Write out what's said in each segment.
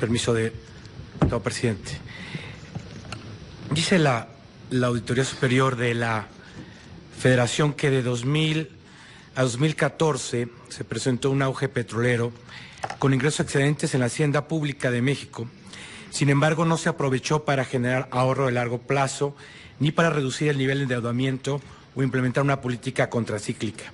Permiso de diputado presidente. Dice la Auditoría Superior de la Federación que de 2000 a 2014 se presentó un auge petrolero con ingresos excedentes en la Hacienda Pública de México. Sin embargo, no se aprovechó para generar ahorro de largo plazo ni para reducir el nivel de endeudamiento o implementar una política contracíclica.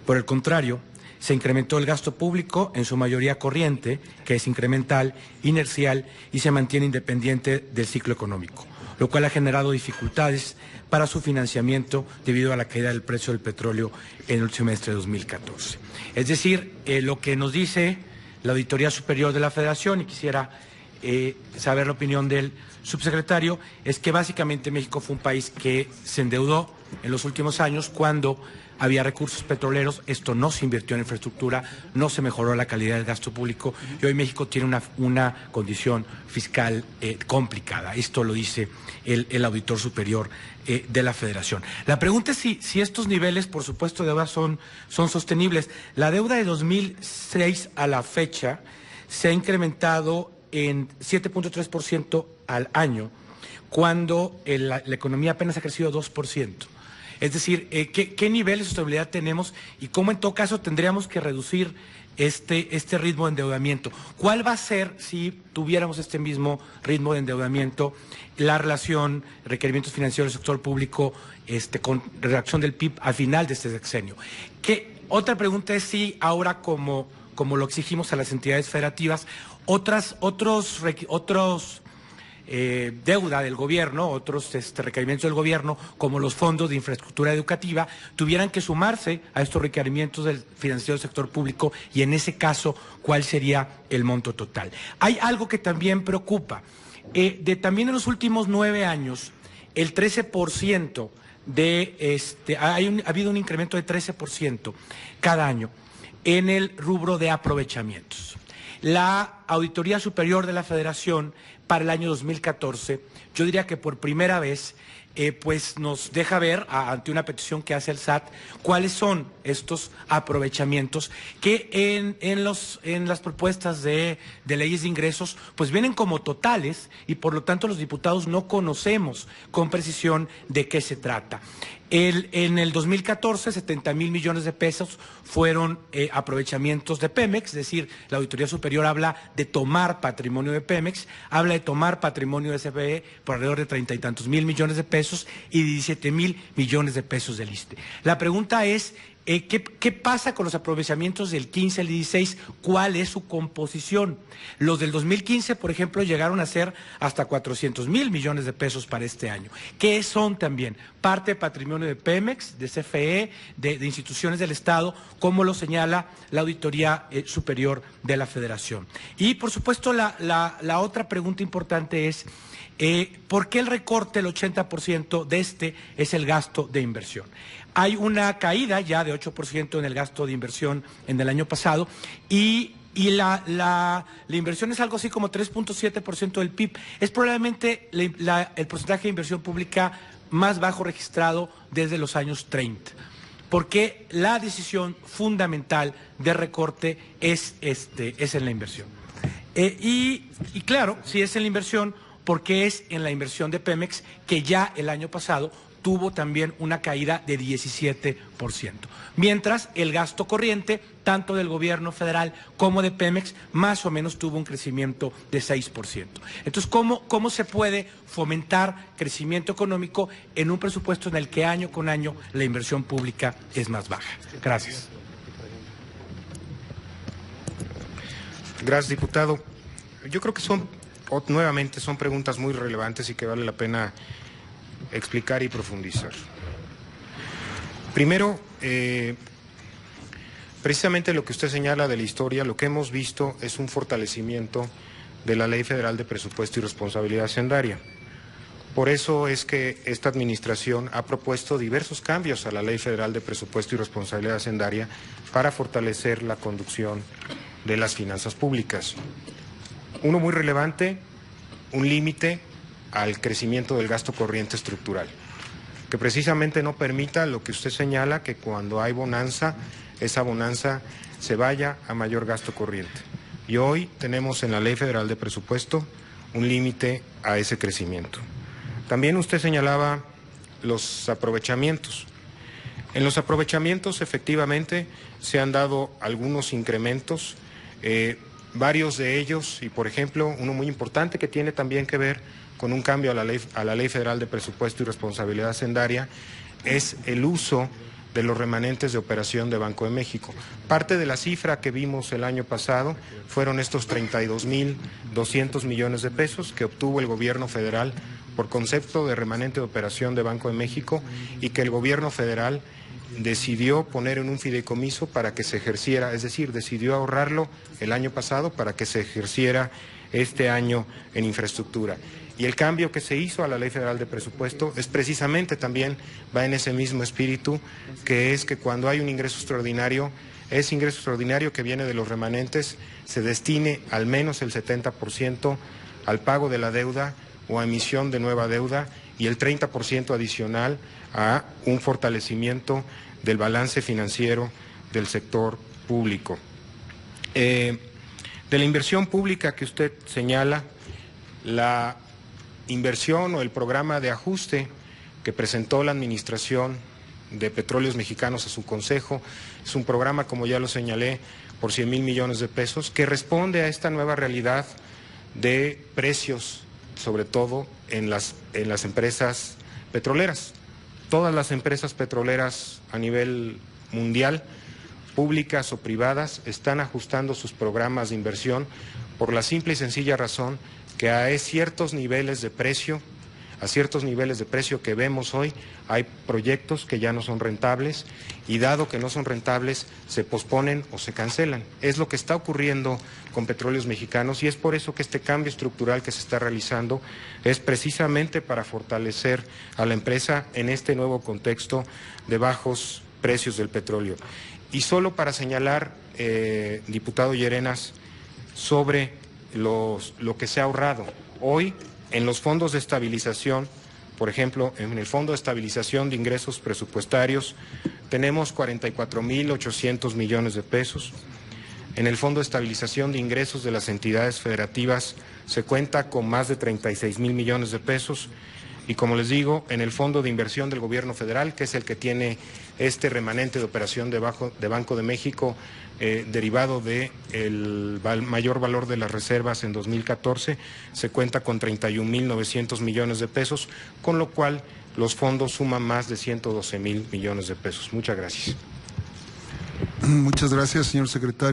Por el contrario, se incrementó el gasto público, en su mayoría corriente, que es incremental, inercial y se mantiene independiente del ciclo económico, lo cual ha generado dificultades para su financiamiento debido a la caída del precio del petróleo en el semestre de 2014. Es decir, lo que nos dice la Auditoría Superior de la Federación, y quisiera saber la opinión del subsecretario, es que básicamente México fue un país que se endeudó en los últimos años cuando había recursos petroleros, esto no se invirtió en infraestructura, no se mejoró la calidad del gasto público y hoy México tiene una condición fiscal complicada. Esto lo dice el auditor superior de la Federación. La pregunta es si estos niveles, por supuesto, de deuda son sostenibles. La deuda de 2006 a la fecha se ha incrementado en 7.3% al año, cuando la economía apenas ha crecido 2%. Es decir, ¿qué nivel de sostenibilidad tenemos y cómo en todo caso tendríamos que reducir este ritmo de endeudamiento? ¿Cuál va a ser, si tuviéramos este mismo ritmo de endeudamiento, la relación requerimientos financieros del sector público con reducción del PIB al final de este sexenio? Otra pregunta es si ahora, como lo exigimos a las entidades federativas, otros deuda del gobierno, otros requerimientos del gobierno, como los fondos de infraestructura educativa, tuvieran que sumarse a estos requerimientos del financiero del sector público y en ese caso, ¿cuál sería el monto total? Hay algo que también preocupa. También en los últimos 9 años, el 13% ha habido un incremento de 13% cada año en el rubro de aprovechamientos. La Auditoría Superior de la Federación para el año 2014, yo diría que por primera vez, pues nos deja ver, ante una petición que hace el SAT, cuáles son estos aprovechamientos que en las propuestas de leyes de ingresos pues vienen como totales y por lo tanto los diputados no conocemos con precisión de qué se trata. En el 2014, 70,000 millones de pesos fueron aprovechamientos de Pemex, es decir, la Auditoría Superior habla de tomar patrimonio de Pemex, habla de tomar patrimonio de CFE por alrededor de 30 y tantos mil millones de pesos y 17,000 millones de pesos del ISSSTE. La pregunta es, ¿qué pasa con los aprovechamientos del 15 al 16? ¿Cuál es su composición? Los del 2015, por ejemplo, llegaron a ser hasta 400,000 millones de pesos para este año. ¿Qué son también? Parte de patrimonio de Pemex, de CFE, de instituciones del Estado, como lo señala la Auditoría Superior de la Federación. Y, por supuesto, la otra pregunta importante es, ¿por qué el recorte, el 80% de es el gasto de inversión? Hay una caída ya de 8% en el gasto de inversión en el año pasado y la inversión es algo así como 3.7% del PIB. Es probablemente el porcentaje de inversión pública más bajo registrado desde los años 30. Porque la decisión fundamental de recorte es en la inversión. Y claro, si es en la inversión, porque es en la inversión de Pemex que ya el año pasado tuvo también una caída de 17%. Mientras el gasto corriente, tanto del gobierno federal como de Pemex, más o menos tuvo un crecimiento de 6%. Entonces, ¿cómo se puede fomentar crecimiento económico en un presupuesto en el que año con año la inversión pública es más baja? Gracias. Gracias, diputado. Yo creo que nuevamente son preguntas muy relevantes y que vale la pena explicar y profundizar. Primero, precisamente lo que usted señala de la historia, lo que hemos visto es un fortalecimiento de la Ley Federal de Presupuesto y Responsabilidad Hacendaria. Por eso es que esta administración ha propuesto diversos cambios a la Ley Federal de Presupuesto y Responsabilidad Hacendaria para fortalecer la conducción de las finanzas públicas. Uno muy relevante, un límite al crecimiento del gasto corriente estructural, que precisamente no permita lo que usted señala, que cuando hay bonanza, esa bonanza se vaya a mayor gasto corriente. Y hoy tenemos en la Ley Federal de Presupuesto un límite a ese crecimiento. También usted señalaba los aprovechamientos. En los aprovechamientos efectivamente se han dado algunos incrementos, varios de ellos, y por ejemplo uno muy importante que tiene también que ver con un cambio a la Ley Federal de Presupuesto y Responsabilidad Hacendaria, es el uso de los remanentes de operación de Banco de México. Parte de la cifra que vimos el año pasado fueron estos 32.200 millones de pesos que obtuvo el gobierno federal por concepto de remanente de operación de Banco de México y que el gobierno federal decidió poner en un fideicomiso para que se ejerciera, es decir, decidió ahorrarlo el año pasado para que se ejerciera este año en infraestructura. Y el cambio que se hizo a la Ley Federal de Presupuesto es precisamente también, va en ese mismo espíritu, que es que cuando hay un ingreso extraordinario, ese ingreso extraordinario que viene de los remanentes se destine al menos el 70% al pago de la deuda o a emisión de nueva deuda y el 30% adicional a un fortalecimiento del balance financiero del sector público. De la inversión pública que usted señala, la inversión o el programa de ajuste que presentó la Administración de Petróleos Mexicanos a su consejo es un programa, como ya lo señalé, por 100,000 millones de pesos, que responde a esta nueva realidad de precios, sobre todo en las empresas petroleras. Todas las empresas petroleras a nivel mundial, públicas o privadas, están ajustando sus programas de inversión por la simple y sencilla razón que a ciertos niveles de precio, que vemos hoy, hay proyectos que ya no son rentables y dado que no son rentables, se posponen o se cancelan. Es lo que está ocurriendo con Petróleos Mexicanos y es por eso que este cambio estructural que se está realizando es precisamente para fortalecer a la empresa en este nuevo contexto de bajos precios del petróleo. Y solo para señalar, diputado Llerenas, sobre lo que se ha ahorrado. Hoy, en los fondos de estabilización, por ejemplo, en el Fondo de Estabilización de Ingresos Presupuestarios, tenemos 44.800 millones de pesos. En el Fondo de Estabilización de Ingresos de las entidades federativas se cuenta con más de 36,000 millones de pesos. Y como les digo, en el Fondo de Inversión del Gobierno Federal, que es el que tiene este remanente de operación de Banco de México, derivado del mayor valor de las reservas en 2014, se cuenta con 31.900 millones de pesos, con lo cual los fondos suman más de 112,000 millones de pesos. Muchas gracias. Muchas gracias, señor secretario.